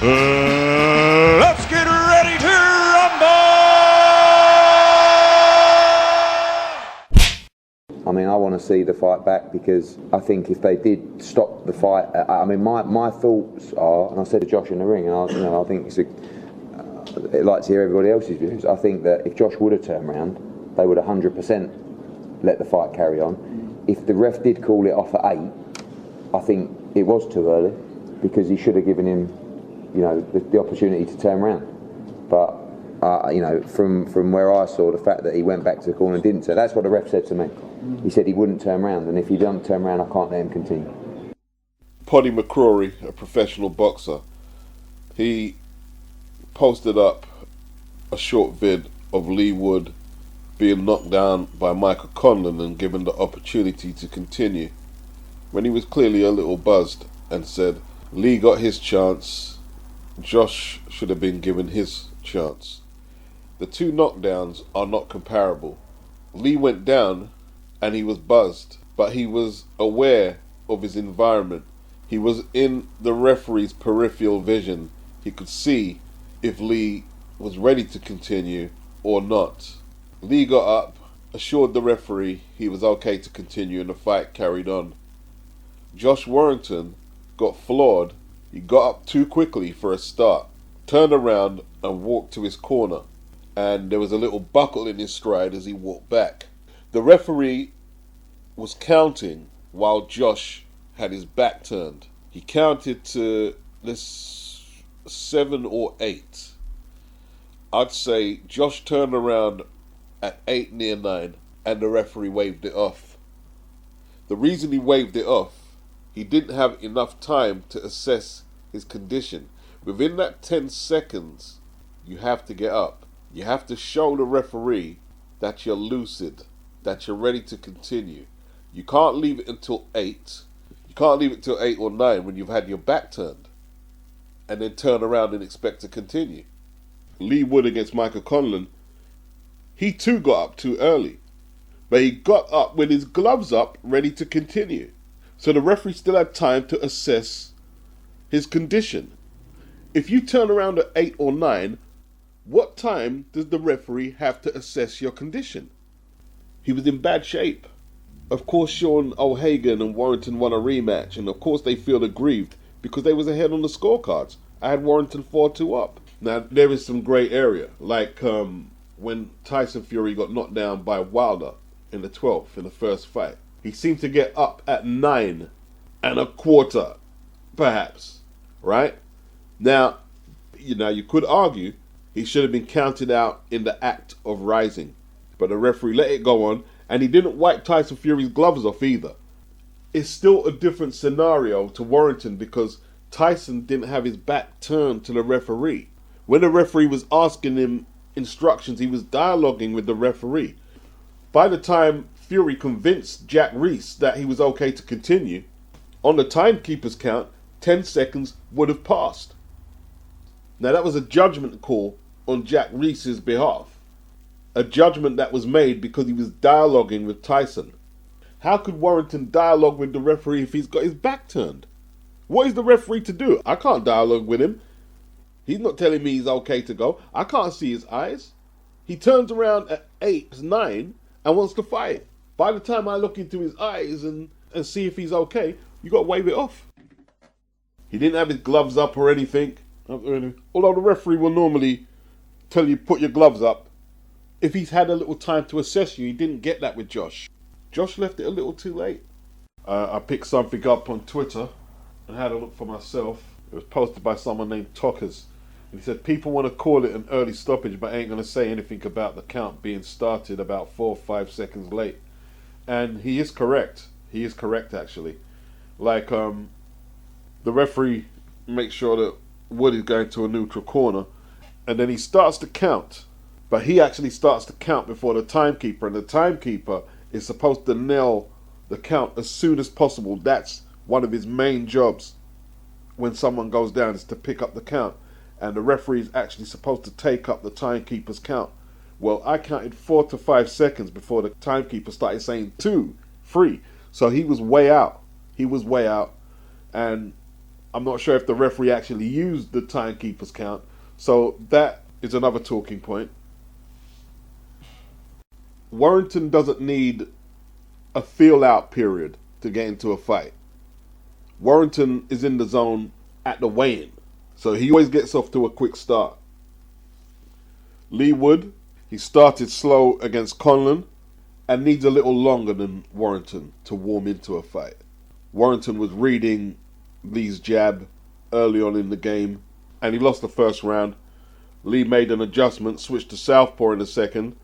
Let's get ready to rumble! I mean, I want to see the fight back because I think if they did stop the fight, I mean, my thoughts are, and I said to Josh in the ring, and I think it's I'd like to hear everybody else's views. I think that if Josh would have turned around, they would 100% let the fight carry on. If the ref did call it off at 8, I think it was too early because he should have given him, you know, the opportunity to turn around. But you know, from where I saw, the fact that he went back to the corner and didn't turn, that's what the ref said to me. He said he wouldn't turn around, and if he doesn't turn around, I can't let him continue. Paddy McCrory, a professional boxer, he posted up a short vid of Leigh Wood being knocked down by Michael Conlan and given the opportunity to continue, when he was clearly a little buzzed, and said Leigh got his chance, Josh should have been given his chance. The two knockdowns are not comparable. Leigh went down and he was buzzed, but he was aware of his environment. He was in the referee's peripheral vision. He could see if Leigh was ready to continue or not. Leigh got up, assured the referee he was okay to continue, and the fight carried on. Josh Warrington got floored. He got up too quickly for a start, turned around and walked to his corner, and there was a little buckle in his stride as he walked back. The referee was counting while Josh had his back turned. He counted to this 7 or 8. I'd say Josh turned around at 8 near 9 and the referee waved it off. The reason he waved it off, he didn't have enough time to assess his condition. Within that 10 seconds, you have to get up. You have to show the referee that you're lucid, that you're ready to continue. You can't leave it until 8. You can't leave it till 8 or 9 when you've had your back turned and then turn around and expect to continue. Leigh Wood against Michael Conlan, he too got up too early, but he got up with his gloves up, ready to continue. So the referee still had time to assess his condition. If you turn around at 8 or 9, what time does the referee have to assess your condition? He was in bad shape. Of course, Sean O'Hagan and Warrington won a rematch, and of course they feel aggrieved because they was ahead on the scorecards. I had Warrington 4-2 up. Now, there is some grey area, like when Tyson Fury got knocked down by Wilder in the 12th in the first fight. He seemed to get up at 9 1/4, perhaps, right? Now, you could argue he should have been counted out in the act of rising, but the referee let it go on, and he didn't wipe Tyson Fury's gloves off either. It's still a different scenario to Warrington because Tyson didn't have his back turned to the referee. When the referee was asking him instructions, he was dialoguing with the referee. By the time Fury convinced Jack Reese that he was okay to continue, on the timekeeper's count, 10 seconds would have passed. Now that was a judgment call on Jack Reese's behalf. A judgment that was made because he was dialoguing with Tyson. How could Warrington dialogue with the referee if he's got his back turned? What is the referee to do? I can't dialogue with him. He's not telling me he's okay to go. I can't see his eyes. He turns around at 8, 9 and wants to fight. By the time I look into his eyes and see if he's okay, you got to wave it off. He didn't have his gloves up or anything. Although the referee will normally tell you put your gloves up. If he's had a little time to assess you, he didn't get that with Josh. Josh left it a little too late. I picked something up on Twitter and had a look for myself. It was posted by someone named Tockers. And he said, people want to call it an early stoppage, but ain't going to say anything about the count being started about 4 or 5 seconds late. And he is correct. He is correct, actually. Like, the referee makes sure that Wood is going to a neutral corner, and then he starts to count. But he actually starts to count before the timekeeper, and the timekeeper is supposed to nail the count as soon as possible. That's one of his main jobs when someone goes down, is to pick up the count. And the referee is actually supposed to take up the timekeeper's count. Well, I counted 4 to 5 seconds before the timekeeper started saying 2, 3. So he was way out. He was way out. And I'm not sure if the referee actually used the timekeeper's count. So that is another talking point. Warrington doesn't need a feel-out period to get into a fight. Warrington is in the zone at the weigh-in, so he always gets off to a quick start. Leigh Wood, he started slow against Conlan and needs a little longer than Warrington to warm into a fight. Warrington was reading Leigh's jab early on in the game and he lost the first round. Leigh made an adjustment, switched to southpaw in the second,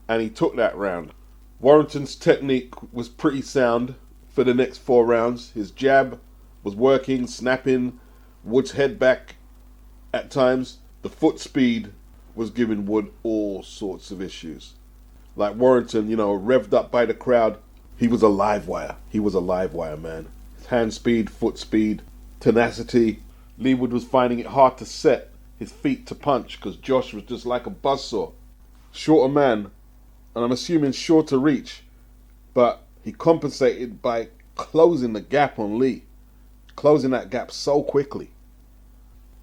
and he took that round. Warrington's technique was pretty sound for the next 4 rounds. His jab was working, snapping Wood's head back at times. The foot speed was giving Wood all sorts of issues. Like Warrington, revved up by the crowd, he was a live wire. He was a live wire, man. His hand speed, foot speed, tenacity. Leigh Wood was finding it hard to set his feet to punch because Josh was just like a buzzsaw. Shorter man, and I'm assuming shorter reach, but he compensated by closing the gap on Leigh. Closing that gap so quickly.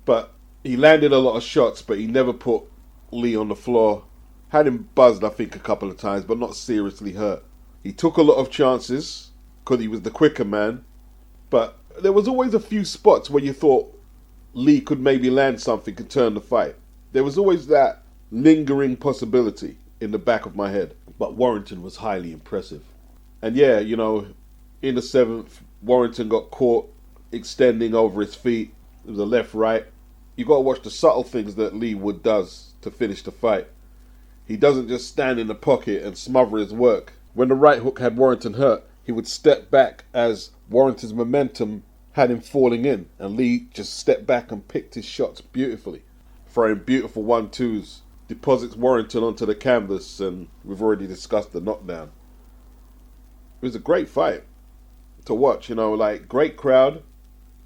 But he landed a lot of shots, but he never put Leigh on the floor. Had him buzzed, I think, a couple of times, but not seriously hurt. He took a lot of chances because he was the quicker man, but there was always a few spots where you thought Leigh could maybe land something and turn the fight. There was always that lingering possibility in the back of my head. But Warrington was highly impressive. And yeah, in the 7th, Warrington got caught extending over his feet. It was a left-right. You got to watch the subtle things that Leigh Wood does to finish the fight. He doesn't just stand in the pocket and smother his work. When the right hook had Warrington hurt, he would step back as Warrington's momentum had him falling in, and Leigh just stepped back and picked his shots beautifully, throwing beautiful 1-2s, deposits Warrington onto the canvas, and we've already discussed the knockdown. It was a great fight to watch, great crowd,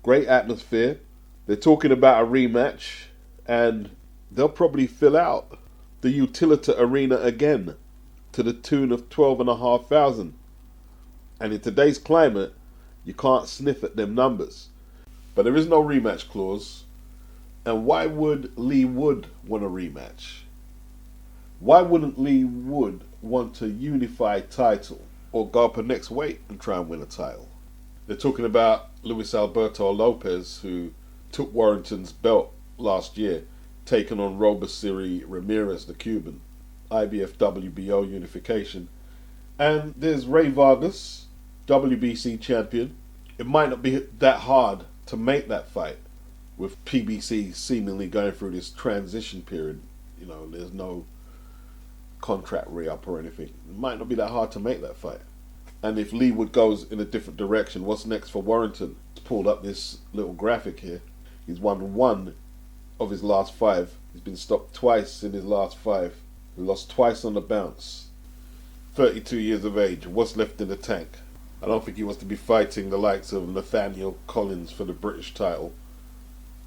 great atmosphere. They're talking about a rematch, and they'll probably fill out the Utilita Arena again to the tune of 12,500. And in today's climate, you can't sniff at them numbers. But there is no rematch clause. And why would Leigh Wood want a rematch? Why wouldn't Leigh Wood want a unified title or go up a next weight and try and win a title? They're talking about Luis Alberto Lopez, who took Warrington's belt last year, taking on Robesiri Ramirez, the Cuban, IBF WBO unification. And there's Ray Vargas, WBC champion. It might not be that hard to make that fight with PBC seemingly going through this transition period. There's no contract re-up or anything. It might not be that hard to make that fight. And if Leigh Wood goes in a different direction, what's next for Warrington? He's pulled up this little graphic here. He's won 1 of his last 5. He's been stopped twice in his last 5. He lost twice on the bounce. 32 years of age. What's left in the tank? I don't think he wants to be fighting the likes of Nathaniel Collins for the British title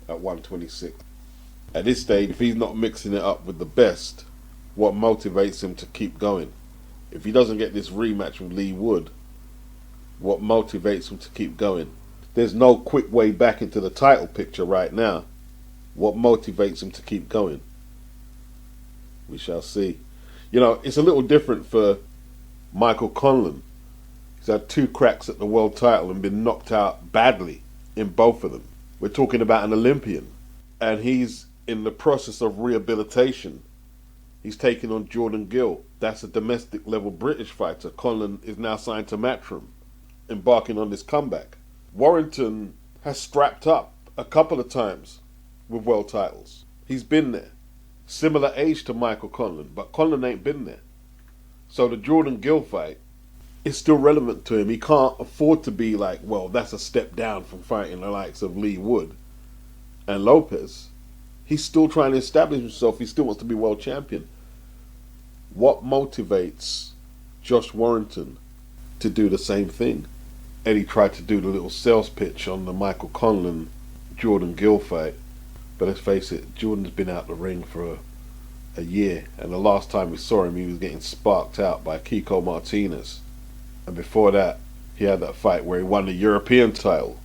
at 126. At this stage, if he's not mixing it up with the best, what motivates him to keep going? If he doesn't get this rematch with Leigh Wood, what motivates him to keep going? There's no quick way back into the title picture right now. What motivates him to keep going? We shall see. It's a little different for Michael Conlan. He's had 2 cracks at the world title and been knocked out badly in both of them. We're talking about an Olympian, and he's in the process of rehabilitation. He's taking on Jordan Gill. That's a domestic level British fighter. Conlan is now signed to Matchroom, embarking on this comeback. Warrington has strapped up a couple of times with world titles. He's been there. Similar age to Michael Conlan, but Conlan ain't been there. So the Jordan Gill fight is still relevant to him. He can't afford to be like, well, that's a step down from fighting the likes of Leigh Wood and Lopez. He's still trying to establish himself. He still wants to be world champion. What motivates Josh Warrington to do the same thing? Eddie tried to do the little sales pitch on the Michael Conlan Jordan Gill fight, but let's face it, Jordan's been out the ring for a year, and the last time we saw him, he was getting sparked out by Kiko Martinez. And before that, he had that fight where he won the European title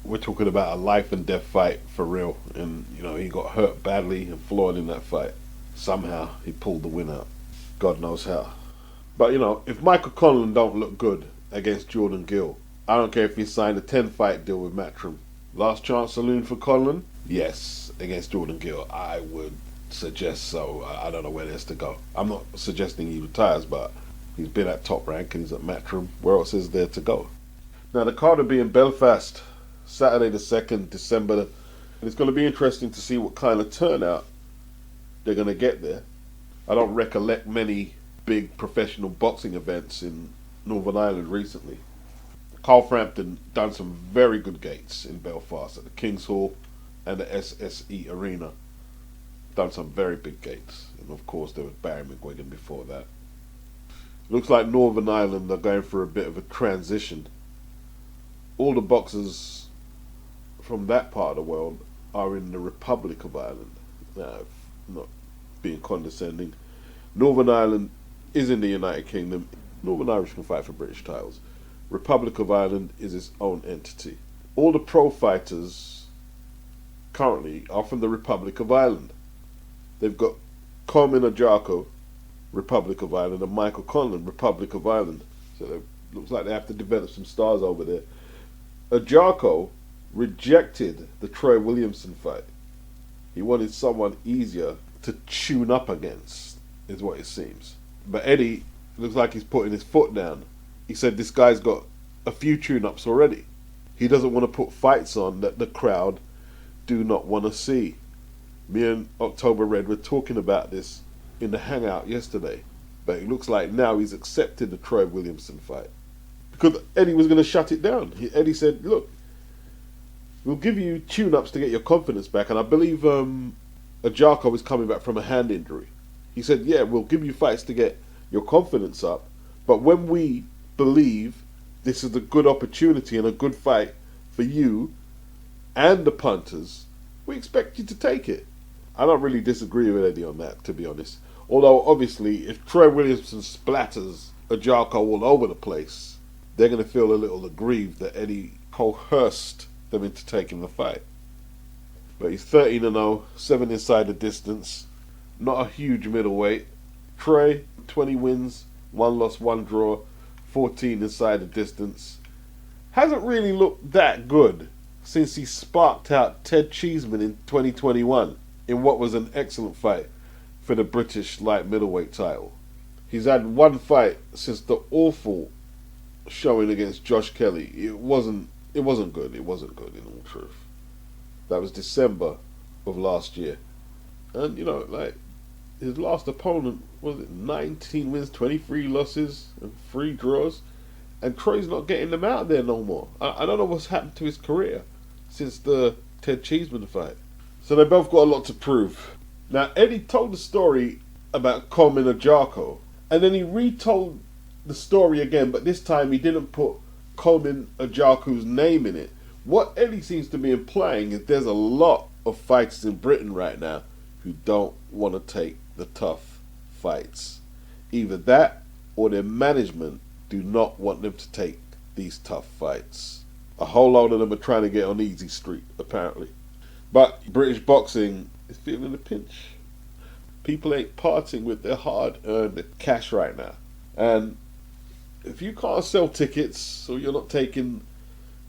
we're talking about a life and death fight for real. And, you know, he got hurt badly and floored in that fight. Somehow he pulled the win out. God knows how. But, you know, if Michael Conlan don't look good against Jordan Gill, I don't care if he signed a 10-fight deal with Matchroom. Last chance saloon for Conlan? Yes, against Jordan Gill. I would suggest so. I don't know where there's to go. I'm not suggesting he retires, but he's been at Top Rank and he's at Matchroom. Where else is there to go? Now, the card will be in Belfast, Saturday the 2nd December. And it's going to be interesting to see what kind of turnout they're going to get there. I don't recollect many big professional boxing events in Northern Ireland recently. Carl Frampton done some very good gates in Belfast at the King's Hall and the SSE Arena. Done some very big gates. And of course there was Barry McGuigan before that. Looks like Northern Ireland are going for a bit of a transition. All the boxers from that part of the world are in the Republic of Ireland. Now, not being condescending, Northern Ireland is in the United Kingdom. Northern Irish can fight for British titles. Republic of Ireland is its own entity. All the pro fighters currently are from the Republic of Ireland. They've got COIMHIN AGYARKO, Republic of Ireland, and Michael Conlan, Republic of Ireland. So it looks like they have to develop some stars over there. AGYARKO rejected the Troy Williamson fight. He wanted someone easier to tune up against, is what it seems. But Eddie looks like he's putting his foot down. He said this guy's got a few tune-ups already. He doesn't want to put fights on that the crowd do not want to see. Me and October Red were talking about this in the hangout yesterday. But it looks like now he's accepted the Troy Williamson fight. Because Eddie was going to shut it down. Eddie said, look, we'll give you tune-ups to get your confidence back. And I believe AGYARKO is coming back from a hand injury. He said, yeah, we'll give you fights to get your confidence up. But when we believe this is a good opportunity and a good fight for you and the punters, we expect you to take it. I don't really disagree with Eddie on that, to be honest. Although, obviously, if Troy Williamson splatters AGYARKO all over the place, they're going to feel a little aggrieved that Eddie coerced them into taking the fight. But he's 13-0, 7 inside the distance. Not a huge middleweight. Troy, 20 wins, 1 loss, 1 draw, 14 inside the distance. Hasn't really looked that good since he sparked out Ted Cheeseman in 2021 in what was an excellent fight for the British light middleweight title. He's had 1 fight since the awful showing against Josh Kelly. It wasn't good. It wasn't good, in all truth. That was December of last year. And, you know, like, his last opponent, was it 19 wins, 23 losses, and 3 draws? And Troy's not getting them out there no more. I don't know what's happened to his career since the Ted Cheeseman fight. So they both got a lot to prove. Now, Eddie told the story about COIMHIN AGYARKO, and then he retold the story again, but this time he didn't put COIMHIN AGYARKO's name in it. What Eddie seems to be implying is there's a lot of fighters in Britain right now who don't want to take the tough fights. Either that or their management do not want them to take these tough fights. A whole load of them are trying to get on easy street, apparently. But British boxing is feeling a pinch. People ain't parting with their hard-earned cash right now. And if you can't sell tickets or you're not taking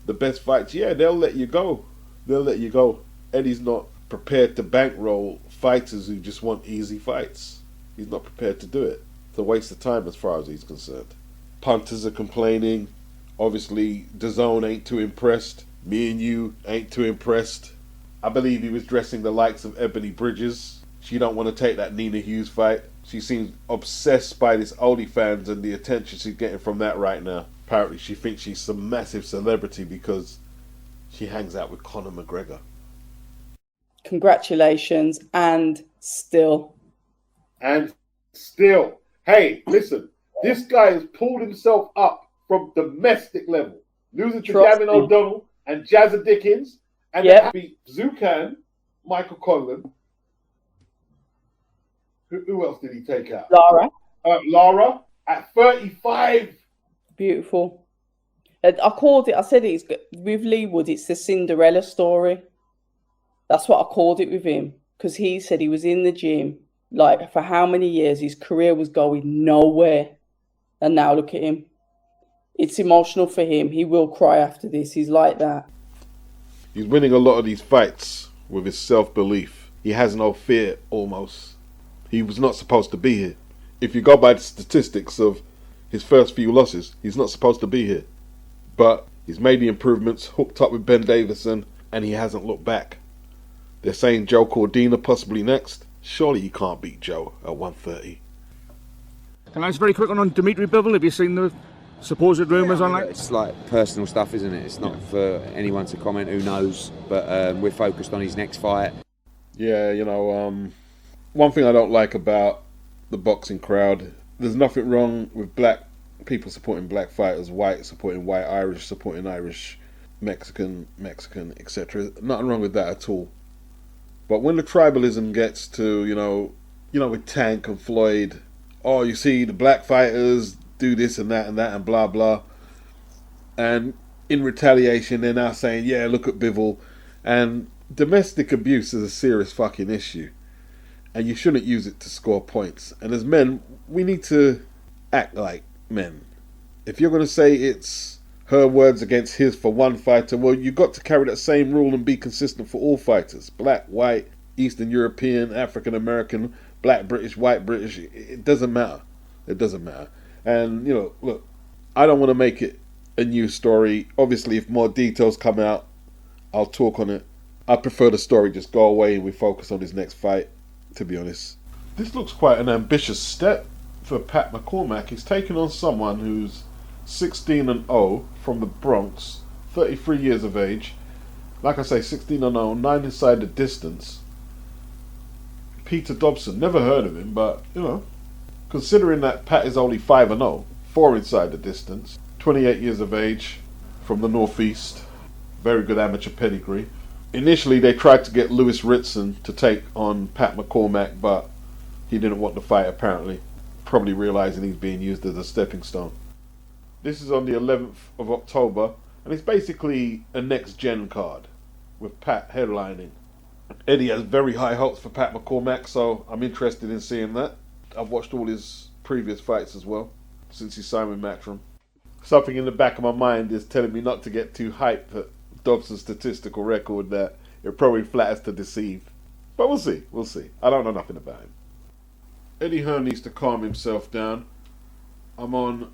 the best fights, yeah, they'll let you go. They'll let you go. Eddie's not prepared to bankroll fighters who just want easy fights. He's not prepared to do it. It's a waste of time as far as he's concerned. Punters are complaining. Obviously, DAZN ain't too impressed. Me and you ain't too impressed. I believe he was dressing the likes of Ebony Bridges. She don't want to take that Nina Hughes fight. She seems obsessed by this OnlyFans and the attention she's getting from that right now. Apparently she thinks she's some massive celebrity because she hangs out with Conor McGregor. Congratulations, and still. Hey, listen, this guy has pulled himself up from domestic level. Losing to Gavin O'Donnell and Jazza Dickens, and then beat Zucan, Michael Conlan. Who else did he take out? Lara. Lara at 35. Beautiful. I called it, I said it's with Leigh Wood, it's the Cinderella story. That's what I called it with him. Because he said he was in the gym, like, for how many years? His career was going nowhere. And now look at him. It's emotional for him. He will cry after this. He's like that. He's winning a lot of these fights with his self-belief. He has no fear, almost. He was not supposed to be here. If you go by the statistics of his first few losses, he's not supposed to be here. But he's made the improvements, hooked up with Ben Davison, and he hasn't looked back. They're saying Joe Cordina possibly next. Surely he can't beat Joe at 130. Can I ask very quick on Dimitry Bivol? Have you seen the supposed rumours on that? It's like personal stuff, isn't it? It's not for anyone to comment, who knows. But we're focused on his next fight. Yeah, you know, one thing I don't like about the boxing crowd, there's nothing wrong with black people supporting black fighters, white supporting white, Irish supporting Irish, Mexican, etc. Nothing wrong with that at all. But when the tribalism gets to, you know, with Tank and Floyd, oh, you see the black fighters do this and that and blah blah, and in retaliation they're now saying, yeah, look at Bivol. And domestic abuse is a serious fucking issue, and you shouldn't use it to score points. And as men, we need to act like men. If you're going to say it's her words against his for one fighter, well, you've got to carry that same rule and be consistent for all fighters. Black, white, Eastern European, African American, black British, white British. It doesn't matter. It doesn't matter. And, you know, look, I don't want to make it a news story. Obviously, if more details come out, I'll talk on it. I prefer the story just go away and we focus on his next fight, to be honest. This looks quite an ambitious step for Pat McCormack. He's taken on someone who's 16-0 from the Bronx, 33 years of age. Like I say, 16-0, 9 inside the distance. Peter Dobson, never heard of him, but, you know, considering that Pat is only 5-0, 4 inside the distance, 28 years of age, from the Northeast, very good amateur pedigree. Initially, they tried to get Lewis Ritson to take on Pat McCormack, but he didn't want the fight, apparently, probably realizing he's being used as a stepping stone. This is on the 11th of October, and it's basically a next-gen card, with Pat headlining. Eddie has very high hopes for Pat McCormack, so I'm interested in seeing that. I've watched all his previous fights as well, since he signed with MATCHROOM. Something in the back of my mind is telling me not to get too hyped at Dobson's statistical record, that it probably flatters to deceive. But we'll see. I don't know nothing about him. Eddie Hearn needs to calm himself down. I'm on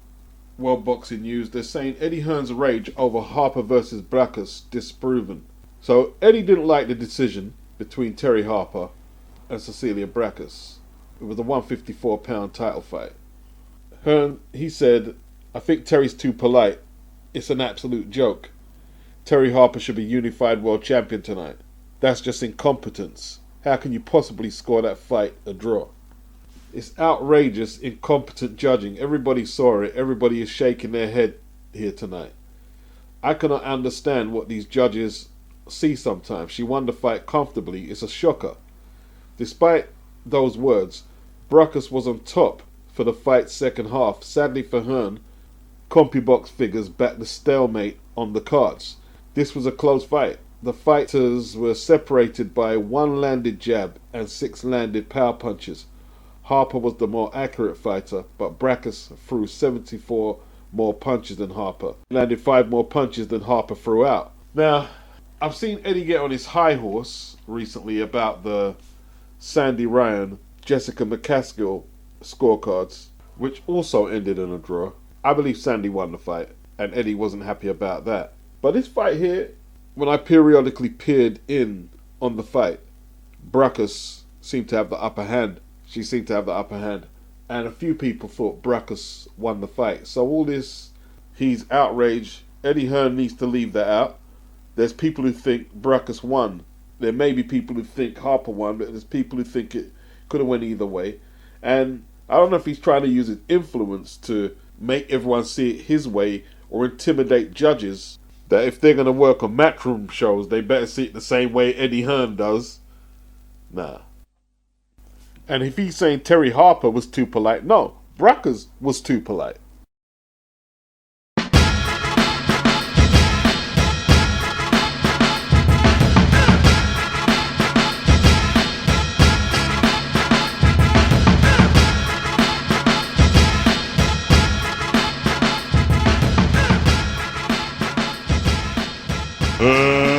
World Boxing News. They're saying Eddie Hearn's rage over Harper versus BRAEKHUS disproven. So Eddie didn't like the decision between Terri Harper and Cecilia BRAEKHUS. It was a 154-pound title fight. Hearn, he said, I think Terry's too polite. It's an absolute joke. Terri Harper should be unified world champion tonight. That's just incompetence. How can you possibly score that fight a draw? It's outrageous, incompetent judging. Everybody saw it. Everybody is shaking their head here tonight. I cannot understand what these judges see sometimes. She won the fight comfortably. It's a shocker. Despite those words, BRAEKHUS was on top for the fight's second half. Sadly for Hearn, CompuBox figures backed the stalemate on the cards. This was a close fight. The fighters were separated by 1 landed jab and 6 landed power punches. Harper was the more accurate fighter, but BRAEKHUS threw 74 more punches than Harper. He landed 5 more punches than Harper threw out. Now, I've seen Eddie get on his high horse recently about the Sandy Ryan, Jessica McCaskill scorecards, which also ended in a draw. I believe Sandy won the fight, and Eddie wasn't happy about that. But this fight here, when I periodically peered in on the fight, BRAEKHUS seemed to have the upper hand. She seemed to have the upper hand. And a few people thought BRAEKHUS won the fight. So all this, he's outraged. Eddie Hearn needs to leave that out. There's people who think BRAEKHUS won. There may be people who think Harper won, but there's people who think it could have went either way. And I don't know if he's trying to use his influence to make everyone see it his way or intimidate judges that if they're going to work on Matchroom shows, they better see it the same way Eddie Hearn does. Nah. And if he's saying Terri Harper was too polite, no, BRAEKHUS was too polite. Fight!